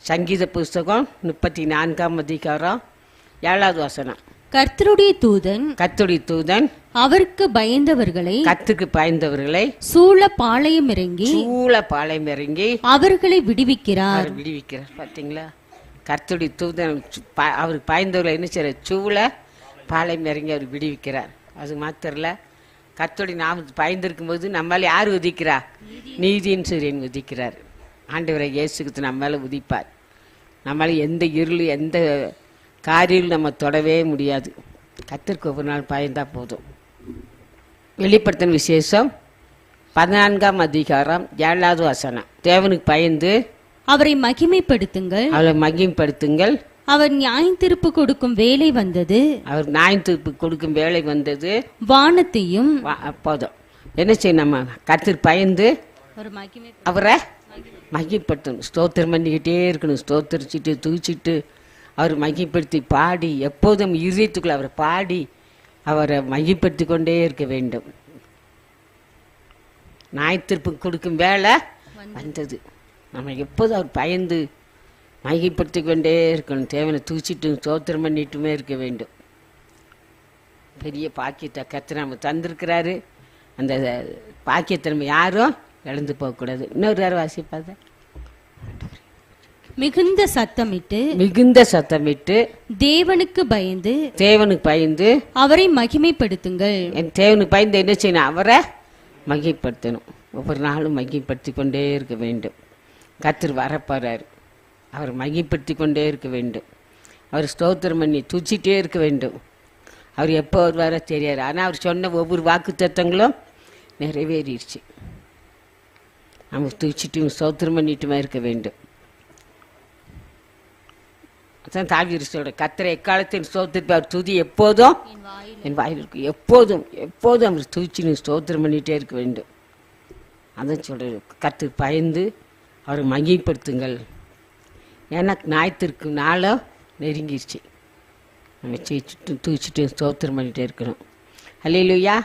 சங்கீத புஸ்தகம் 34ஆம் அதிகாரம் 7வது வசனம். கர்த்தருடைய தூதன் கர்த்தருடைய தூதன் அவருக்கு பயந்தவர்களை கர்த்தருக்கு பயந்தவர்களை சூழ பாளையம் இறங்கி அவர்களை விடுவிக்கிறார். அவர் விடுவிக்கிறார். பார்த்தீங்களா, கர்த்தருடைய தூதன் அவருக்கு பயந்தவர்களை என்ன செய்யற, சூழ பாளையம் இறங்கி அவர் விடுவிக்கிறார். அது மாத்திரம் இல்ல, கர்த்தருடைய நாமத்துக்கு பயந்திருக்கும் போது நம்மளால யார் உதிக்கிறா? நீதியின் சூரியன் உதிக்கிறார். ஆண்டவரை இயேசுக்கு நம்ம மேலே உதிப்பார். நம்மளால எந்த இருள் எந்த காரியம் நம்ம தொடவே முடியாது. கர்த்தருக்கு ஒவ்வொரு நாள் பயந்தா போதும். வெளிப்படுத்தின விசேஷம் 14ஆம் அதிகாரம் 7வது வசனம். தேவனுக்கு பயந்து அவரை மகிமைப்படுத்துங்கள், அவரை மகிமைப்படுத்துங்கள். அவர் நியாயத்தீர்ப்பு கொடுக்கும் வேலை வந்தது. அவர் நியாயத்தீர்ப்பு கொடுக்கும் வேலை வந்தது. வானத்தையும் போதும். என்ன செய்யணும்? நம்ம கர்த்தருக்கு பயந்து அவரை மகிமைப்படுத்தணும். ஸ்தோத்திரம் பண்ணிக்கிட்டே இருக்கணும். ஸ்தோத்திரிச்சுட்டு தூச்சிட்டு அவர் மகிமைப்படுத்தி பாடி எப்போதும் இதயத்துக்குள்ள அவரை பாடி அவரை மகிமைப்படுத்தி கொண்டே இருக்க வேண்டும். நியாயத்தீர்ப்பு கொடுக்கும் வேலை வந்தது. நம்ம எப்போதும் அவர் பயந்து மகிமைப்படுத்தி கொண்டே இருக்கணும். தேவனை தூச்சிட்டு ஸ்தோத்திரம் பண்ணிட்டுமே இருக்க வேண்டும். பெரிய பாக்கியத்தை கர்த்தர் நம்ம தந்திருக்கிறாரு. அந்த பாக்கியத்தை நம்ம யாரும் இழந்து போகக்கூடாது. இன்னொரு யாரும் வாசிப்பாத. மிகுந்த சத்தமிட்டு தேவனுக்கு பயந்து அவரை மகிமைப்படுத்துங்கள். என் தேவனுக்கு பயந்து என்ன செய்யணும்? அவரை மகிமைப்படுத்தணும். ஒவ்வொரு நாளும் மகிமைப்படுத்தி கொண்டே இருக்க வேண்டும். கர்த்தர் வரப்போறாரு. அவர் மகிமைப்படுத்தி கொண்டே இருக்க வேண்டும். அவர் ஸ்தோத்திரம் பண்ணி துச்சிட்டே இருக்க வேண்டும். அவர் எப்போ வருவாரோ தெரியாது. ஆனால் அவர் சொன்ன ஒவ்வொரு வாக்கு தத்தங்களும் நிறைவேறிடுச்சு. நம்ம துச்சிட்டும் ஸ்தோத்திரம் பண்ணிட்டுமா இருக்க வேண்டும். அதான் தாவீது கர்த்தரை எக்காலத்தின் ஸ்தோத்திரத்தை அவர் துதி எப்போதும் என் வாயில் இருக்கும். எப்போதும் அவர் துதிச்சு ஸ்தோத்திரம் பண்ணிகிட்டே இருக்க வேண்டும். அதான் சொல்கிறார், கர்த்தர் பயந்து அவரை மகிமைப்படுத்துங்கள். ஏன்னா ஞாயிற்றுக்கு நாளும் நெருங்கிடுச்சு. நம்ம தூச்சிட்டு ஸ்தோத்திரம் பண்ணிகிட்டே இருக்கணும். அல்லேலூயா.